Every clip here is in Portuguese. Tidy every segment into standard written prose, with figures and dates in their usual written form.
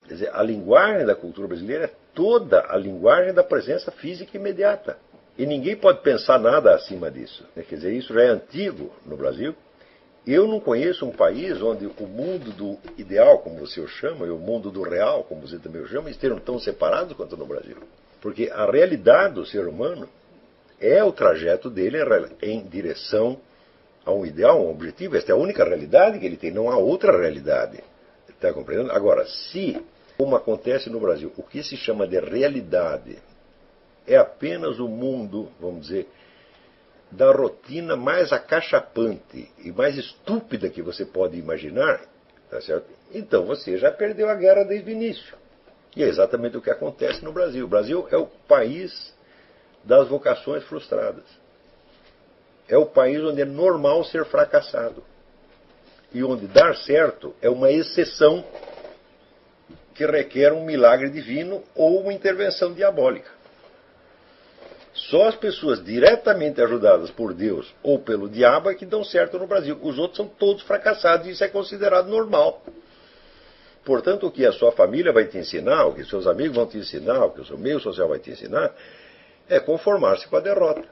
Quer dizer, a linguagem da cultura brasileira é toda a linguagem da presença física imediata. E ninguém pode pensar nada acima disso. Quer dizer, isso já é antigo no Brasil. Eu não conheço um país onde o mundo do ideal, como você o chama, e o mundo do real, como você também o chama, estejam tão separados quanto no Brasil. Porque a realidade do ser humano é o trajeto dele em direção a um ideal, a um objetivo. Esta é a única realidade que ele tem, não há outra realidade. Está compreendendo? Agora, se, como acontece no Brasil, o que se chama de realidade é apenas o mundo, vamos dizer, da rotina mais acachapante e mais estúpida que você pode imaginar, tá certo? Então você já perdeu a guerra desde o início. E é exatamente o que acontece no Brasil. O Brasil é o país das vocações frustradas. É o país onde é normal ser fracassado. E onde dar certo é uma exceção que requer um milagre divino ou uma intervenção diabólica. Só as pessoas diretamente ajudadas por Deus ou pelo diabo é que dão certo no Brasil. Os outros são todos fracassados e isso é considerado normal. Portanto, o que a sua família vai te ensinar, o que seus amigos vão te ensinar, o que o seu meio social vai te ensinar, é conformar-se com a derrota.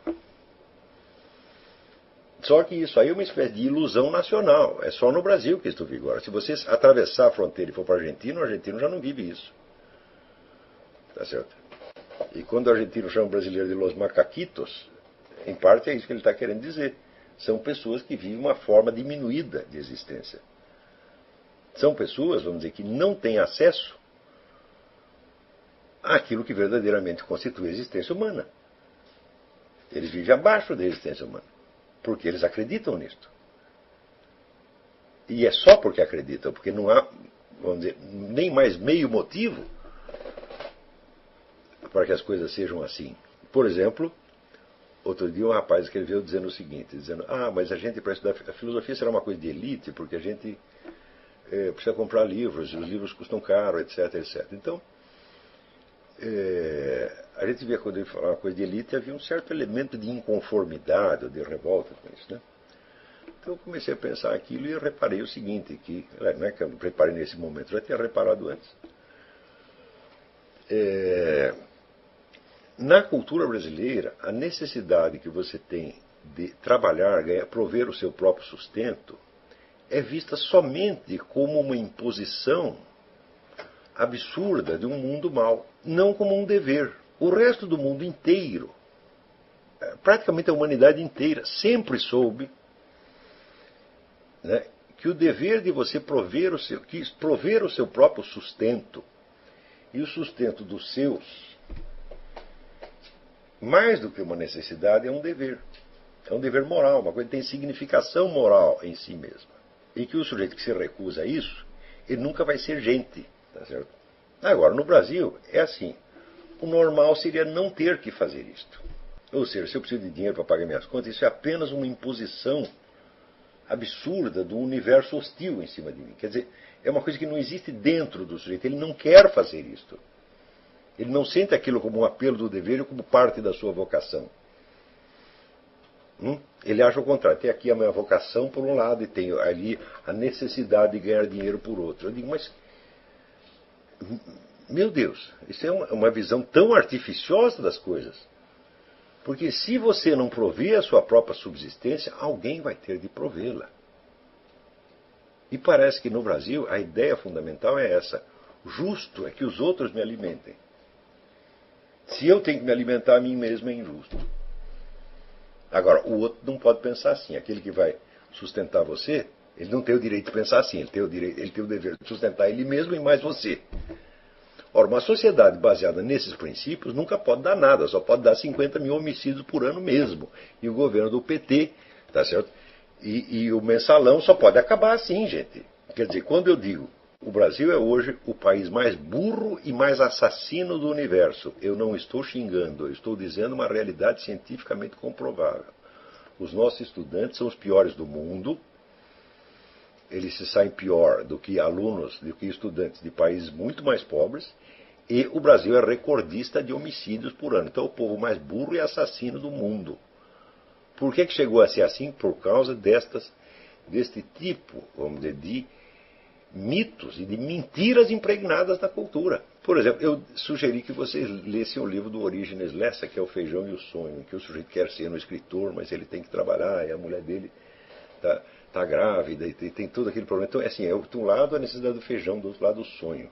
Só que isso aí é uma espécie de ilusão nacional. É só no Brasil que isso vigora. Se você atravessar a fronteira e for para o argentino já não vive isso. Tá certo? E quando o argentino chama o brasileiro de los macaquitos, em parte é isso que ele está querendo dizer. São pessoas que vivem uma forma diminuída de existência. São pessoas, vamos dizer, que não têm acesso àquilo que verdadeiramente constitui a existência humana. Eles vivem abaixo da existência humana, porque eles acreditam nisto. E é só porque acreditam, porque não há, vamos dizer, nem mais meio motivo para que as coisas sejam assim. Por exemplo, outro dia um rapaz escreveu dizendo o seguinte, dizendo, mas a gente para estudar a filosofia será uma coisa de elite, porque a gente precisa comprar livros, e os livros custam caro, etc, etc. Então, a gente via quando ele falava uma coisa de elite, havia um certo elemento de inconformidade, ou de revolta com isso, né? Então eu comecei a pensar aquilo e eu reparei o seguinte, que não é que eu reparei nesse momento, já tinha reparado antes. Na cultura brasileira, a necessidade que você tem de trabalhar, prover o seu próprio sustento, é vista somente como uma imposição absurda de um mundo mau, não como um dever. O resto do mundo inteiro, praticamente a humanidade inteira, sempre soube, né, que o dever de você prover o seu próprio sustento e o sustento dos seus, mais do que uma necessidade, é um dever. É um dever moral, uma coisa que tem significação moral em si mesma. E que o sujeito que se recusa a isso, ele nunca vai ser gente. Tá certo? Agora, no Brasil, é assim. O normal seria não ter que fazer isto. Ou seja, se eu preciso de dinheiro para pagar minhas contas, isso é apenas uma imposição absurda do universo hostil em cima de mim. Quer dizer, é uma coisa que não existe dentro do sujeito. Ele não quer fazer isto. Ele não sente aquilo como um apelo do dever ou como parte da sua vocação. Ele acha o contrário. Tem aqui a minha vocação por um lado e tem ali a necessidade de ganhar dinheiro por outro. Eu digo, mas, meu Deus, isso é uma visão tão artificiosa das coisas. Porque se você não prover a sua própria subsistência, alguém vai ter de provê-la. E parece que no Brasil a ideia fundamental é essa. Justo é que os outros me alimentem. Se eu tenho que me alimentar a mim mesmo, é injusto. Agora, o outro não pode pensar assim. Aquele que vai sustentar você, ele não tem o direito de pensar assim. Ele tem o dever de sustentar ele mesmo e mais você. Ora, uma sociedade baseada nesses princípios nunca pode dar nada. Só pode dar 50 mil homicídios por ano mesmo. E o governo do PT, tá certo? E o mensalão só pode acabar assim, gente. Quer dizer, quando eu digo o Brasil é hoje o país mais burro e mais assassino do universo, eu não estou xingando, eu estou dizendo uma realidade cientificamente comprovável. Os nossos estudantes são os piores do mundo, eles se saem pior do que alunos, do que estudantes de países muito mais pobres, e o Brasil é recordista de homicídios por ano. Então é o povo mais burro e assassino do mundo. Por que chegou a ser assim? Por causa deste tipo, vamos dizer, mitos e de mentiras impregnadas na cultura. Por exemplo, eu sugeri que vocês lessem o livro do Orígenes Lessa, que é O Feijão e o Sonho, que o sujeito quer ser um escritor, mas ele tem que trabalhar, e a mulher dele está grávida, e tem todo aquele problema. Então, assim, de um lado a necessidade do feijão, do outro lado o sonho.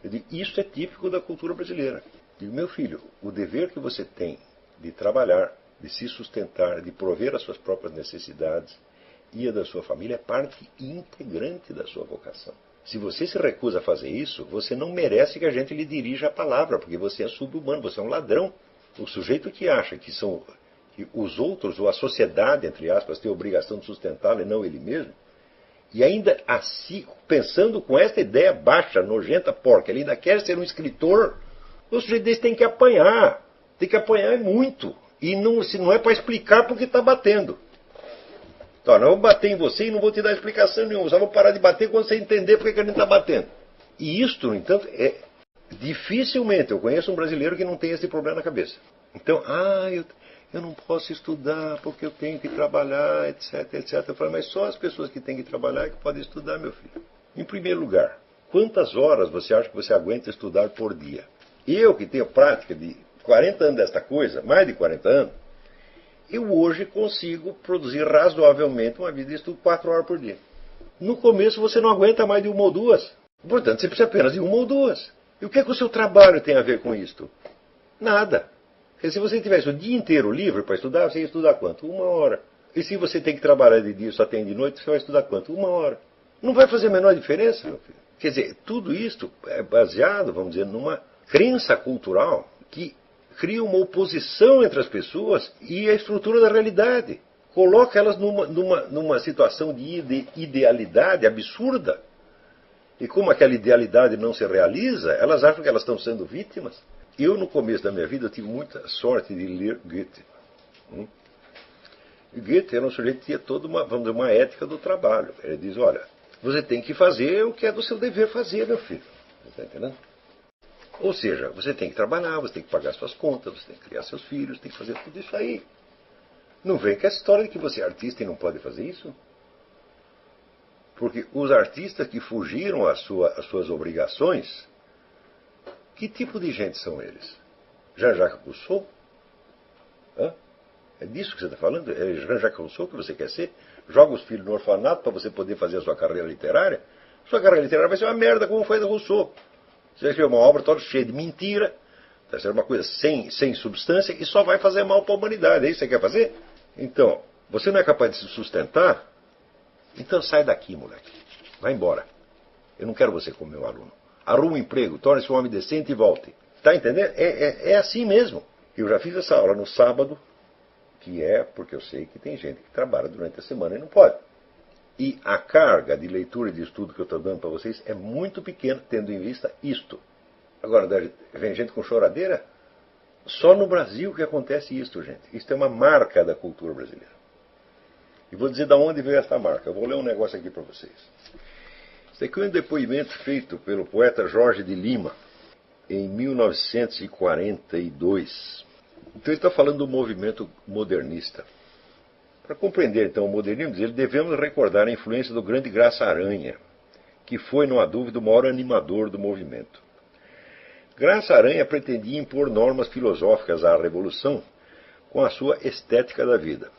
Eu digo, isso é típico da cultura brasileira. Eu digo, meu filho, o dever que você tem de trabalhar, de se sustentar, de prover as suas próprias necessidades e a da sua família é parte integrante da sua vocação. Se você se recusa a fazer isso, você não merece que a gente lhe dirija a palavra, porque você é sub-humano, você é um ladrão. O sujeito que acha que os outros, ou a sociedade, entre aspas, tem a obrigação de sustentá-lo e não ele mesmo, e ainda assim, pensando com esta ideia baixa, nojenta, porca, ele ainda quer ser um escritor, o sujeito desse tem que apanhar muito. E se não é para explicar porque está batendo. Então, não vou bater em você e não vou te dar explicação nenhuma. Só vou parar de bater quando você entender porque que a gente está batendo. E isto, no entanto, dificilmente eu conheço um brasileiro que não tem esse problema na cabeça. Então, eu não posso estudar porque eu tenho que trabalhar, etc, etc. Eu falo, mas só as pessoas que têm que trabalhar é que podem estudar, meu filho. Em primeiro lugar, quantas horas você acha que você aguenta estudar por dia? Eu, que tenho prática de 40 anos desta coisa, mais de 40 anos, eu hoje consigo produzir razoavelmente uma vida de estudo 4 horas por dia. No começo você não aguenta mais de 1 ou 2. Portanto, você precisa apenas de 1 ou 2. E o que é que o seu trabalho tem a ver com isto? Nada. Porque se você tivesse o dia inteiro livre para estudar, você ia estudar quanto? 1 hora. E se você tem que trabalhar de dia e só tem de noite, você vai estudar quanto? 1 hora. Não vai fazer a menor diferença, meu filho. Quer dizer, tudo isto é baseado, vamos dizer, numa crença cultural que cria uma oposição entre as pessoas e a estrutura da realidade. Coloca elas numa situação de idealidade absurda. E como aquela idealidade não se realiza, elas acham que elas estão sendo vítimas. Eu, no começo da minha vida, tive muita sorte de ler Goethe. E Goethe era um sujeito que tinha toda uma ética do trabalho. Ele diz, olha, você tem que fazer o que é do seu dever fazer, meu filho. Você está entendendo? Ou seja, você tem que trabalhar, você tem que pagar suas contas, você tem que criar seus filhos, tem que fazer tudo isso aí. Não vem com essa história de que você é artista e não pode fazer isso. Porque os artistas que fugiram às suas obrigações, que tipo de gente são eles? Jean-Jacques Rousseau? É disso que você está falando? É Jean-Jacques Rousseau que você quer ser? Joga os filhos no orfanato para você poder fazer a sua carreira literária? Sua carreira literária vai ser uma merda como foi a Rousseau. Você vai escrever uma obra toda cheia de mentira, vai ser uma coisa sem substância e só vai fazer mal para a humanidade. É isso que você quer fazer? Então, você não é capaz de se sustentar? Então sai daqui, moleque. Vai embora. Eu não quero você como meu aluno. Arruma um emprego, torne-se um homem decente e volte. Está entendendo? É assim mesmo. Eu já fiz essa aula no sábado, que é porque eu sei que tem gente que trabalha durante a semana e não pode. E a carga de leitura e de estudo que eu estou dando para vocês é muito pequena, tendo em vista isto. Agora, vem gente com choradeira? Só no Brasil que acontece isto, gente. Isto é uma marca da cultura brasileira. E vou dizer de onde veio essa marca. Eu vou ler um negócio aqui para vocês. Isso aqui é um depoimento feito pelo poeta Jorge de Lima, em 1942. Então ele está falando do movimento modernista. Para compreender, então, o modernismo, devemos recordar a influência do grande Graça Aranha, que foi, não há dúvida, o maior animador do movimento. Graça Aranha pretendia impor normas filosóficas à Revolução com a sua estética da vida.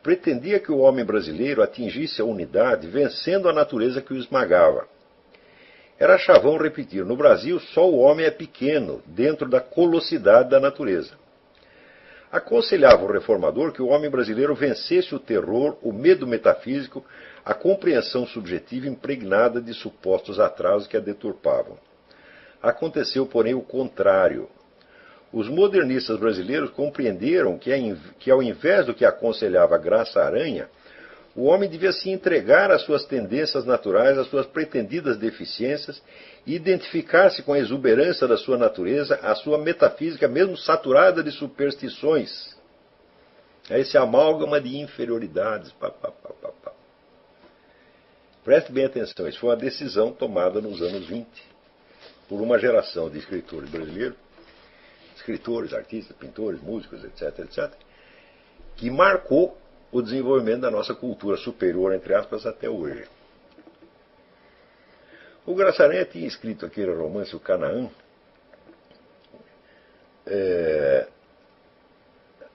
Pretendia que o homem brasileiro atingisse a unidade vencendo a natureza que o esmagava. Era chavão repetir, no Brasil só o homem é pequeno dentro da colossidade da natureza. Aconselhava o reformador que o homem brasileiro vencesse o terror, o medo metafísico, a compreensão subjetiva impregnada de supostos atrasos que a deturpavam. Aconteceu, porém, o contrário. Os modernistas brasileiros compreenderam que ao invés do que aconselhava Graça Aranha, o homem devia se entregar às suas tendências naturais, às suas pretendidas deficiências, e identificar-se com a exuberância da sua natureza, a sua metafísica mesmo saturada de superstições. É esse amálgama de inferioridades. Preste bem atenção, isso foi uma decisão tomada nos anos 20 por uma geração de escritores brasileiros, escritores, artistas, pintores, músicos, etc., etc., que marcou o desenvolvimento da nossa cultura superior, entre aspas, até hoje. O Graça Aranha tinha escrito aquele romance, O Canaã,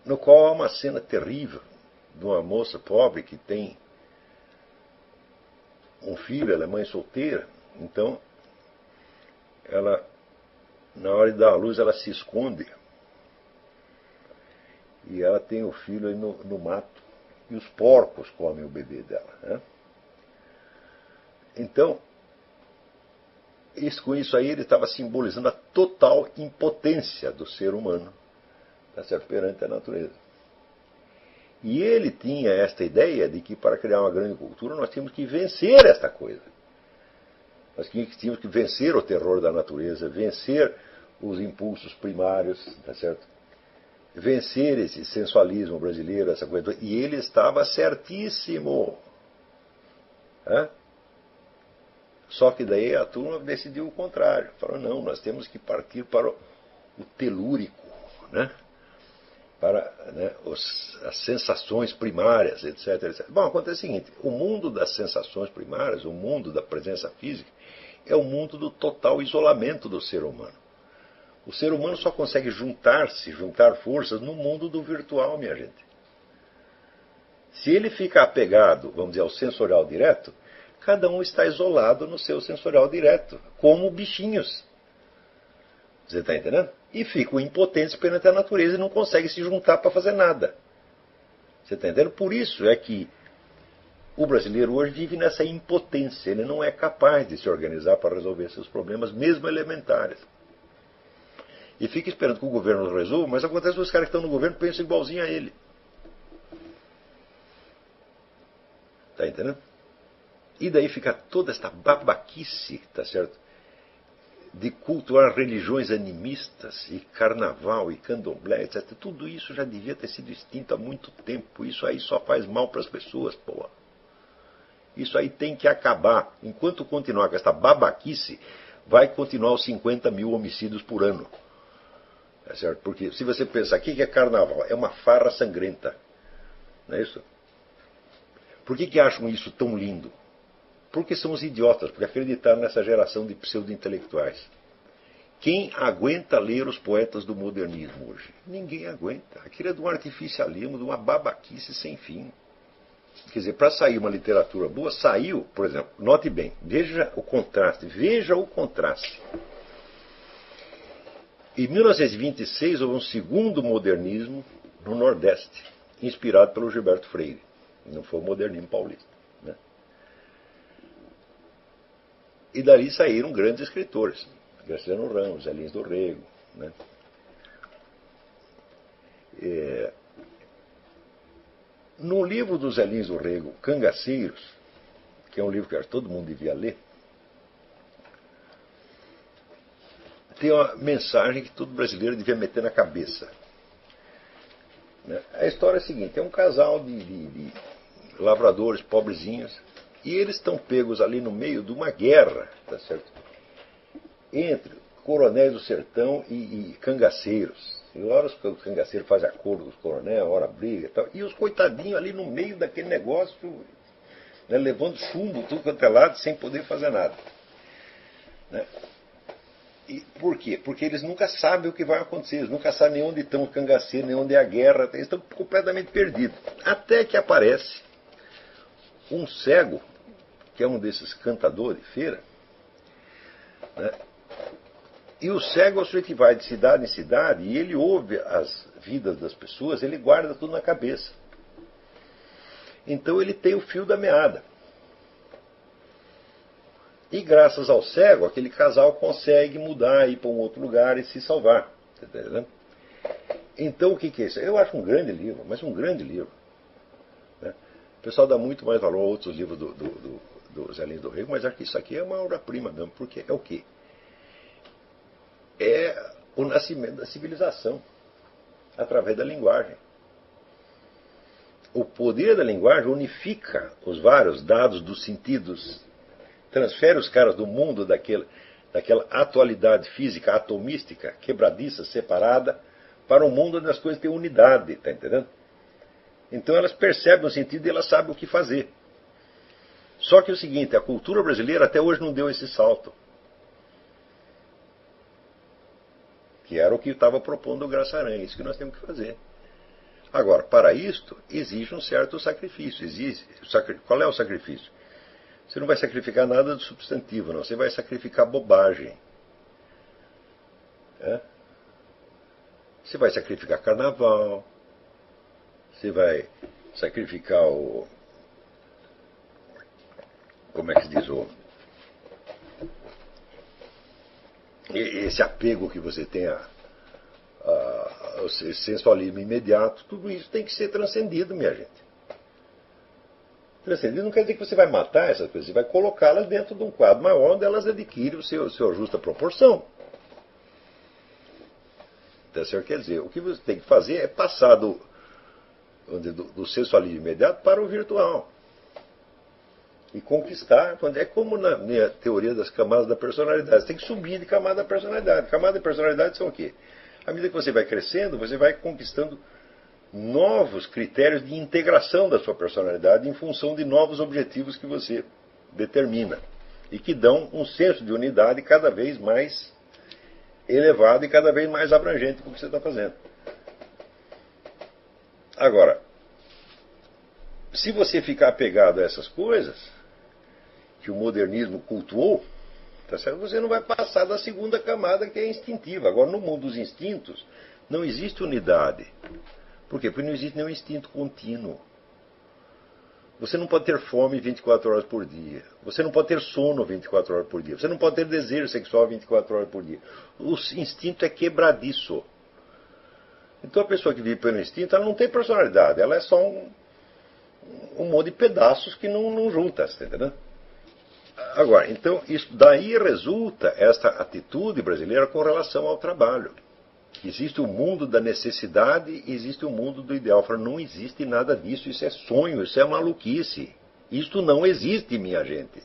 no qual há uma cena terrível de uma moça pobre que tem um filho, ela é mãe solteira, então ela, na hora de dar a luz, ela se esconde e ela tem o filho aí no mato e os porcos comem o bebê dela, né? Então, com isso aí ele estava simbolizando a total impotência do ser humano, tá certo, perante a natureza. E ele tinha esta ideia de que para criar uma grande cultura nós tínhamos que vencer esta coisa. Nós tínhamos que vencer o terror da natureza, vencer os impulsos primários, tá certo? Vencer esse sensualismo brasileiro, essa coisa. E ele estava certíssimo. Né? Só que daí a turma decidiu o contrário. Falou, não, nós temos que partir para o telúrico, né? Para, né, as sensações primárias, etc, etc. Bom, acontece o seguinte, o mundo das sensações primárias, o mundo da presença física, é o mundo do total isolamento do ser humano. O ser humano só consegue juntar forças no mundo do virtual, minha gente. Se ele fica apegado, vamos dizer, ao sensorial direto, cada um está isolado no seu sensorial direto, como bichinhos. Você está entendendo? E ficam impotentes perante a natureza e não conseguem se juntar para fazer nada. Você está entendendo? Por isso é que o brasileiro hoje vive nessa impotência. Ele não é capaz de se organizar para resolver seus problemas, mesmo elementares. E fica esperando que o governo resolva, mas acontece que os caras que estão no governo pensam igualzinho a ele. Está entendendo? E daí fica toda esta babaquice, tá certo? De cultuar religiões animistas, e carnaval, e candomblé, etc. Tudo isso já devia ter sido extinto há muito tempo. Isso aí só faz mal para as pessoas, pô. Isso aí tem que acabar. Enquanto continuar com esta babaquice, vai continuar os 50 mil homicídios por ano. É certo? Porque se você pensar, o que é carnaval? É uma farra sangrenta. Não é isso? Por que acham isso tão lindo? Porque são os idiotas, porque acreditaram nessa geração de pseudo-intelectuais. Quem aguenta ler os poetas do modernismo hoje? Ninguém aguenta. Aquilo é de um artificialismo, de uma babaquice sem fim. Quer dizer, para sair uma literatura boa, saiu, por exemplo, note bem, veja o contraste. Em 1926 houve um segundo modernismo no Nordeste, inspirado pelo Gilberto Freire. Não foi o modernismo paulista. Né? E dali saíram grandes escritores. Graciliano Ramos, Zé Lins do Rego. Né? No livro do Zé Lins do Rego, Cangaceiros, que é um livro que todo mundo devia ler, tem uma mensagem que todo brasileiro devia meter na cabeça. A história é a seguinte, é um casal de lavradores pobrezinhos, e eles estão pegos ali no meio de uma guerra, tá certo? Entre coronéis do sertão e cangaceiros. E hora os cangaceiros fazem acordo com os coronéis, hora briga e tal. E os coitadinhos ali no meio daquele negócio, né, levando chumbo tudo quanto é lado, sem poder fazer nada. Né? E por quê? Porque eles nunca sabem o que vai acontecer, eles nunca sabem nem onde estão os cangaceiros, nem onde é a guerra, eles estão completamente perdidos. Até que aparece um cego, que é um desses cantadores de feira, né? E o cego é o sujeito que vai de cidade em cidade e ele ouve as vidas das pessoas, ele guarda tudo na cabeça. Então ele tem o fio da meada. E graças ao cego, aquele casal consegue mudar, ir para um outro lugar e se salvar. Entendeu? Então o que é isso? Eu acho um grande livro, mas um grande livro. Né? O pessoal dá muito mais valor a outros livros do Zé Lins do Rego, mas acho que isso aqui é uma obra-prima mesmo, porque é o quê? É o nascimento da civilização através da linguagem. O poder da linguagem unifica os vários dados dos sentidos, transfere os caras do mundo daquela atualidade física atomística, quebradiça, separada, para um mundo onde as coisas têm unidade, está entendendo? Então elas percebem o sentido e elas sabem o que fazer. Só que é o seguinte, a cultura brasileira até hoje não deu esse salto. Que era o que estava propondo o Graça Aranha, isso que nós temos que fazer. Agora, para isto, exige um certo sacrifício. Qual é o sacrifício? Você não vai sacrificar nada do substantivo, não. Você vai sacrificar bobagem. É? Você vai sacrificar carnaval. Você vai sacrificar o... Como é que se diz? Esse apego que você tem ao sensualismo imediato. Tudo isso tem que ser transcendido, minha gente. Transcendido não quer dizer que você vai matar essas coisas. Você vai colocá-las dentro de um quadro maior onde elas adquirem sua justa proporção. Então, senhor, quer dizer, o que você tem que fazer é passar do sensualismo imediato para o virtual. E conquistar, é como na minha teoria das camadas da personalidade. Você tem que subir de camada da personalidade. Camadas da personalidade são o quê? À medida que você vai crescendo, você vai conquistando novos critérios de integração da sua personalidade em função de novos objetivos que você determina. E que dão um senso de unidade cada vez mais elevado e cada vez mais abrangente com o que você está fazendo. Agora, se você ficar apegado a essas coisas que o modernismo cultuou, tá certo? Você não vai passar da segunda camada, que é instintiva. Agora, no mundo dos instintos, não existe unidade. Por quê? Porque não existe nenhum instinto contínuo. Você não pode ter fome 24 horas por dia. Você não pode ter sono 24 horas por dia. Você não pode ter desejo sexual 24 horas por dia. O instinto é quebradiço. Então, a pessoa que vive pelo instinto, ela não tem personalidade. Ela é só um monte de pedaços que não junta, está entendendo? Agora, então, isso daí resulta esta atitude brasileira com relação ao trabalho. Existe o mundo da necessidade e existe o mundo do ideal. Falo, não existe nada disso, isso é sonho, isso é maluquice. Isto não existe, minha gente.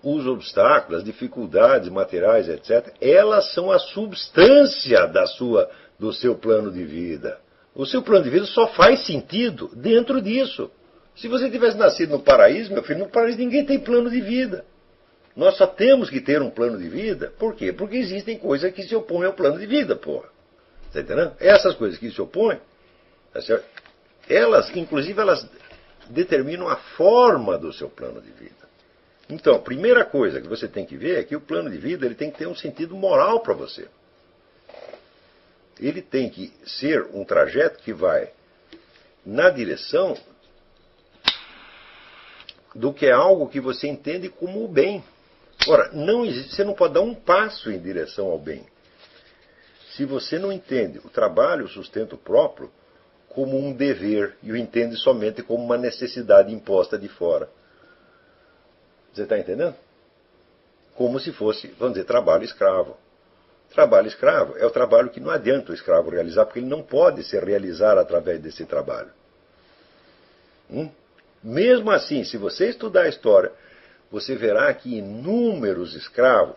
Os obstáculos, as dificuldades materiais, etc., elas são a substância do seu plano de vida. O seu plano de vida só faz sentido dentro disso. Se você tivesse nascido no paraíso, meu filho, no paraíso ninguém tem plano de vida. Nós só temos que ter um plano de vida. Por quê? Porque existem coisas que se opõem ao plano de vida, porra. Está entendendo? Essas coisas que se opõem, tá certo? Inclusive, elas determinam a forma do seu plano de vida. Então, a primeira coisa que você tem que ver é que o plano de vida ele tem que ter um sentido moral para você. Ele tem que ser um trajeto que vai na direção do que é algo que você entende como o bem. Ora, não existe, você não pode dar um passo em direção ao bem se você não entende o trabalho, o sustento próprio, como um dever e o entende somente como uma necessidade imposta de fora. Você está entendendo? Como se fosse, vamos dizer, trabalho escravo. Trabalho escravo é o trabalho que não adianta o escravo realizar, porque ele não pode se realizar através desse trabalho. Mesmo assim, se você estudar a história, você verá que inúmeros escravos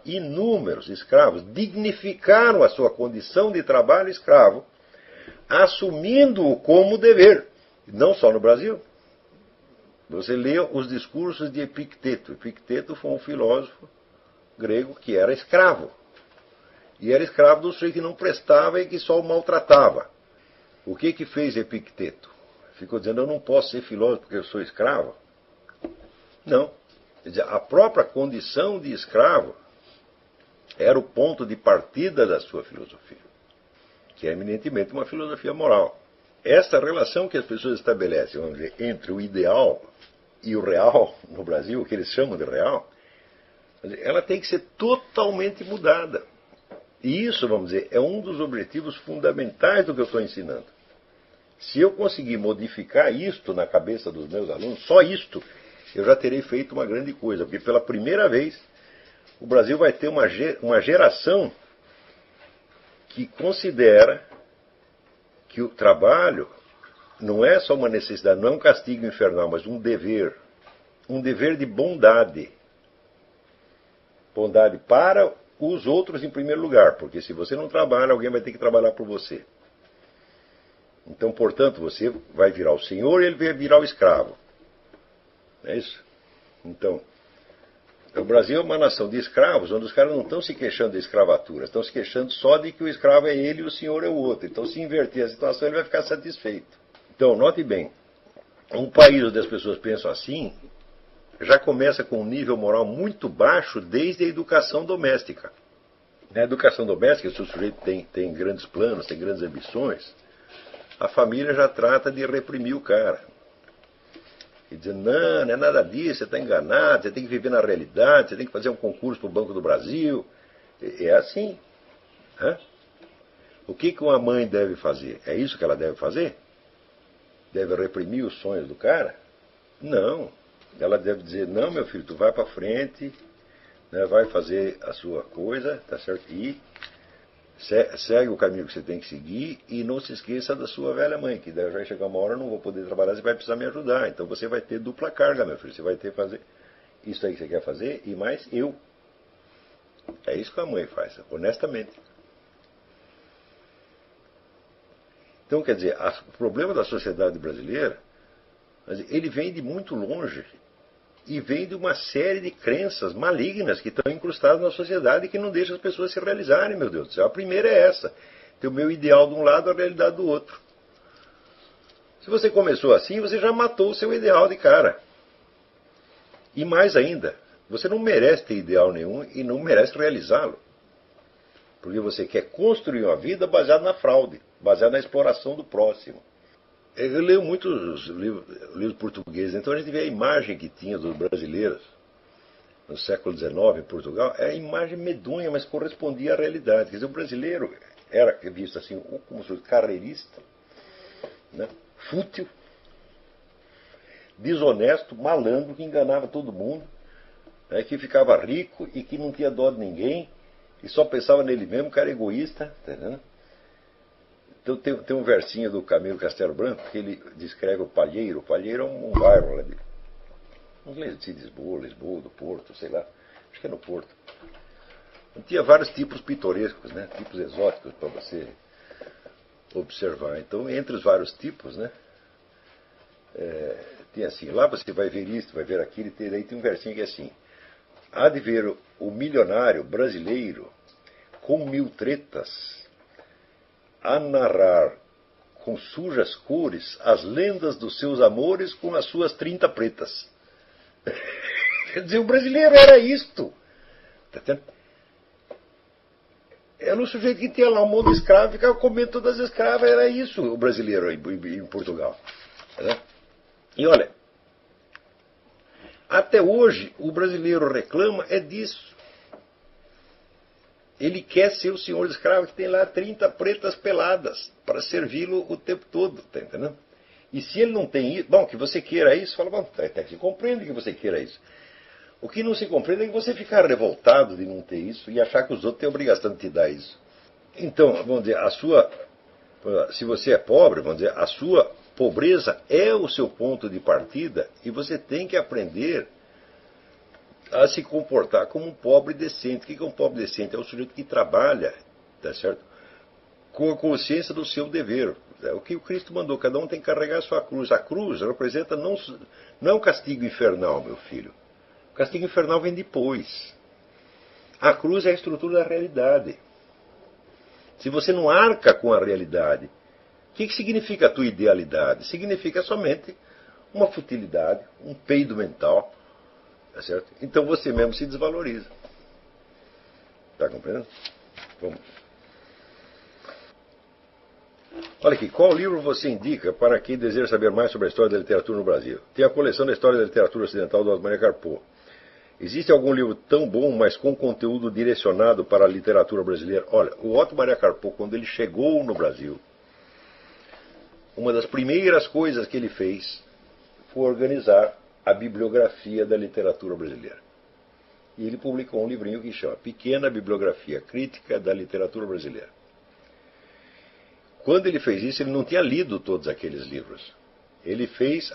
dignificaram a sua condição de trabalho escravo, assumindo-o como dever. Não só no Brasil. Você lê os discursos de Epicteto. Epicteto foi um filósofo grego que era escravo. E era escravo do sujeito que não prestava e que só o maltratava. O que fez Epicteto? Ficou dizendo, eu não posso ser filósofo porque eu sou escravo? Não. Quer dizer, a própria condição de escravo era o ponto de partida da sua filosofia, que é eminentemente uma filosofia moral. Essa relação que as pessoas estabelecem, vamos dizer, entre o ideal e o real, no Brasil, o que eles chamam de real, ela tem que ser totalmente mudada. E isso, vamos dizer, é um dos objetivos fundamentais do que eu estou ensinando. Se eu conseguir modificar isto na cabeça dos meus alunos, só isto, eu já terei feito uma grande coisa, porque pela primeira vez o Brasil vai ter uma geração que considera que o trabalho não é só uma necessidade, não é um castigo infernal, mas um dever de bondade. Bondade para os outros em primeiro lugar, porque se você não trabalha, alguém vai ter que trabalhar por você. Então, portanto, você vai virar o senhor e ele vai virar o escravo. É isso? Então, o Brasil é uma nação de escravos, onde os caras não estão se queixando da escravatura, estão se queixando só de que o escravo é ele e o senhor é o outro. Então, se inverter a situação, ele vai ficar satisfeito. Então, note bem, um país onde as pessoas pensam assim, já começa com um nível moral muito baixo desde a educação doméstica. Na educação doméstica, se o sujeito tem grandes planos, tem grandes ambições, a família já trata de reprimir o cara. E dizendo, não é nada disso, você está enganado, você tem que viver na realidade, você tem que fazer um concurso para o Banco do Brasil. É assim. Hã? O que uma mãe deve fazer? É isso que ela deve fazer? Deve reprimir os sonhos do cara? Não. Ela deve dizer, não, meu filho, tu vai para frente, né, vai fazer a sua coisa, tá certo? E segue o caminho que você tem que seguir e não se esqueça da sua velha mãe, que daí vai chegar uma hora, eu não vou poder trabalhar, você vai precisar me ajudar. Então você vai ter dupla carga, meu filho. Você vai ter que fazer isso aí que você quer fazer e mais eu. É isso que a mãe faz, honestamente. Então, quer dizer, o problema da sociedade brasileira, ele vem de muito longe e vem de uma série de crenças malignas que estão incrustadas na sociedade e que não deixam as pessoas se realizarem, meu Deus do céu. A primeira é essa. Tem o meu ideal de um lado, a realidade do outro. Se você começou assim, você já matou o seu ideal de cara. E mais ainda, você não merece ter ideal nenhum e não merece realizá-lo. Porque você quer construir uma vida baseada na fraude, baseada na exploração do próximo. Eu leio muitos livros portugueses, então a gente vê a imagem que tinha dos brasileiros no século XIX em Portugal, é a imagem medonha, mas correspondia à realidade. Quer dizer, o brasileiro era visto assim como carreirista, né, fútil, desonesto, malandro, que enganava todo mundo, né, que ficava rico e que não tinha dó de ninguém, e só pensava nele mesmo, cara egoísta, tá vendo? Então tem um versinho do Camilo Castelo Branco que ele descreve o Palheiro. O Palheiro é um bairro lá de, não sei se Lisboa, do Porto, sei lá, acho que é no Porto. Tinha vários tipos pitorescos, né, tipos exóticos para você observar. Então, entre os vários tipos, né, tem assim, lá você vai ver isso, vai ver aquilo, e daí tem um versinho que é assim: há de ver o milionário brasileiro com 1000 tretas a narrar com sujas cores as lendas dos seus amores com as suas 30 pretas. Quer dizer, o brasileiro era isto. Tá entendendo? Era um sujeito que tinha lá um monte de escravo e ficava comendo todas as escravas. Era isso o brasileiro em Portugal. Tá? E olha, até hoje o brasileiro reclama é disso. Ele quer ser o senhor escravo que tem lá 30 pretas peladas para servi-lo o tempo todo, tá entendendo? E se ele não tem isso, bom, que você queira isso, fala, bom, até que se compreende que você queira isso. O que não se compreende é que você ficar revoltado de não ter isso e achar que os outros têm a obrigação de te dar isso. Então, vamos dizer, se você é pobre, vamos dizer, a sua pobreza é o seu ponto de partida e você tem que aprender a se comportar como um pobre decente. O que é um pobre decente? É um sujeito que trabalha, tá certo? Com a consciência do seu dever. É o que o Cristo mandou, cada um tem que carregar a sua cruz. A cruz representa não é um castigo infernal, meu filho. O castigo infernal vem depois. A cruz é a estrutura da realidade. Se você não arca com a realidade, o que significa a tua idealidade? Significa somente uma futilidade, um peido mental. Tá certo? Então você mesmo se desvaloriza. Está compreendendo? Vamos. Olha aqui, qual livro você indica para quem deseja saber mais sobre a história da literatura no Brasil? Tem a coleção da história da literatura ocidental do Otto Maria Carpo. Existe algum livro tão bom, mas com conteúdo direcionado para a literatura brasileira? Olha, o Otto Maria Carpo, quando ele chegou no Brasil, uma das primeiras coisas que ele fez foi organizar a bibliografia da literatura brasileira. E ele publicou um livrinho que chama Pequena Bibliografia Crítica da Literatura Brasileira. Quando ele fez isso, ele não tinha lido todos aqueles livros. Ele fez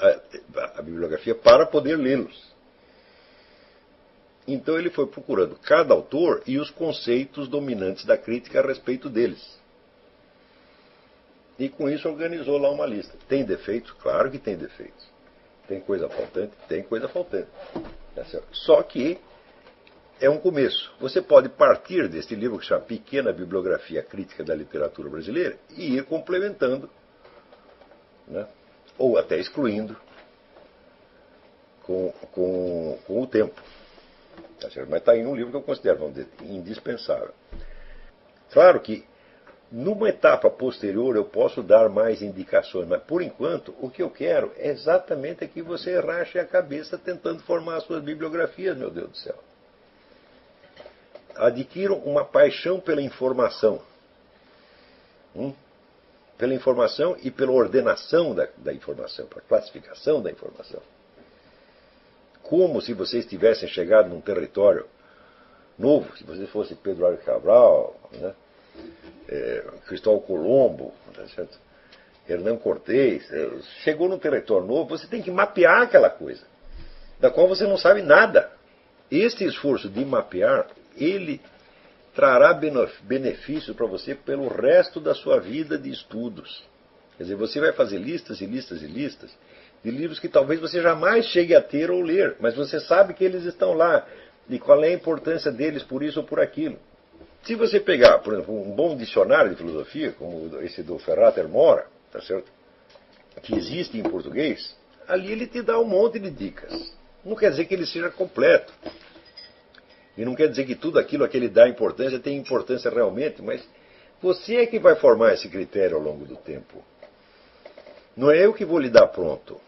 a bibliografia para poder lê-los. Então ele foi procurando cada autor e os conceitos dominantes da crítica a respeito deles. E com isso organizou lá uma lista. Tem defeitos? Claro que tem defeitos. Tem coisa faltante? Tem coisa faltante. Tá certo? Só que é um começo. Você pode partir deste livro que se chama Pequena Bibliografia Crítica da Literatura Brasileira e ir complementando, né? Ou até excluindo com o tempo. Tá certo? Mas está em um livro que eu considero, vamos dizer, indispensável. Claro que numa etapa posterior eu posso dar mais indicações, mas por enquanto o que eu quero é exatamente que você rache a cabeça tentando formar as suas bibliografias, meu Deus do céu. Adquiram uma paixão pela informação. Pela informação e pela ordenação da informação, pela classificação da informação. Como se vocês tivessem chegado num território novo, se você fosse Pedro Álvares Cabral, né? Cristóvão Colombo, tá certo? Hernán Cortés, chegou num território novo, você tem que mapear aquela coisa, da qual você não sabe nada. Este esforço de mapear, ele trará benefícios para você pelo resto da sua vida de estudos. Quer dizer, você vai fazer listas e listas e listas de livros que talvez você jamais chegue a ter ou ler, mas você sabe que eles estão lá e qual é a importância deles por isso ou por aquilo. Se você pegar, por exemplo, um bom dicionário de filosofia, como esse do Ferrater Mora, tá certo? Que existe em português, ali ele te dá um monte de dicas. Não quer dizer que ele seja completo. E não quer dizer que tudo aquilo a que ele dá importância tem importância realmente, mas você é que vai formar esse critério ao longo do tempo. Não é eu que vou lhe dar pronto.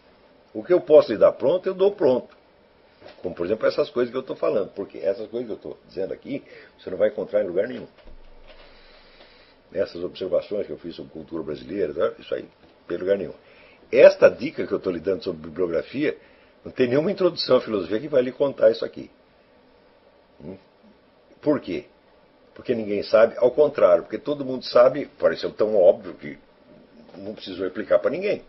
O que eu posso lhe dar pronto, eu dou pronto. Como, por exemplo, essas coisas que eu estou falando. Porque essas coisas que eu estou dizendo aqui, você não vai encontrar em lugar nenhum. Essas observações que eu fiz sobre cultura brasileira, isso aí, em lugar nenhum. Esta dica que eu estou lhe dando sobre bibliografia, não tem nenhuma introdução à filosofia que vai lhe contar isso aqui. Por quê? Porque ninguém sabe, ao contrário, porque todo mundo sabe, pareceu tão óbvio que não precisou explicar para ninguém.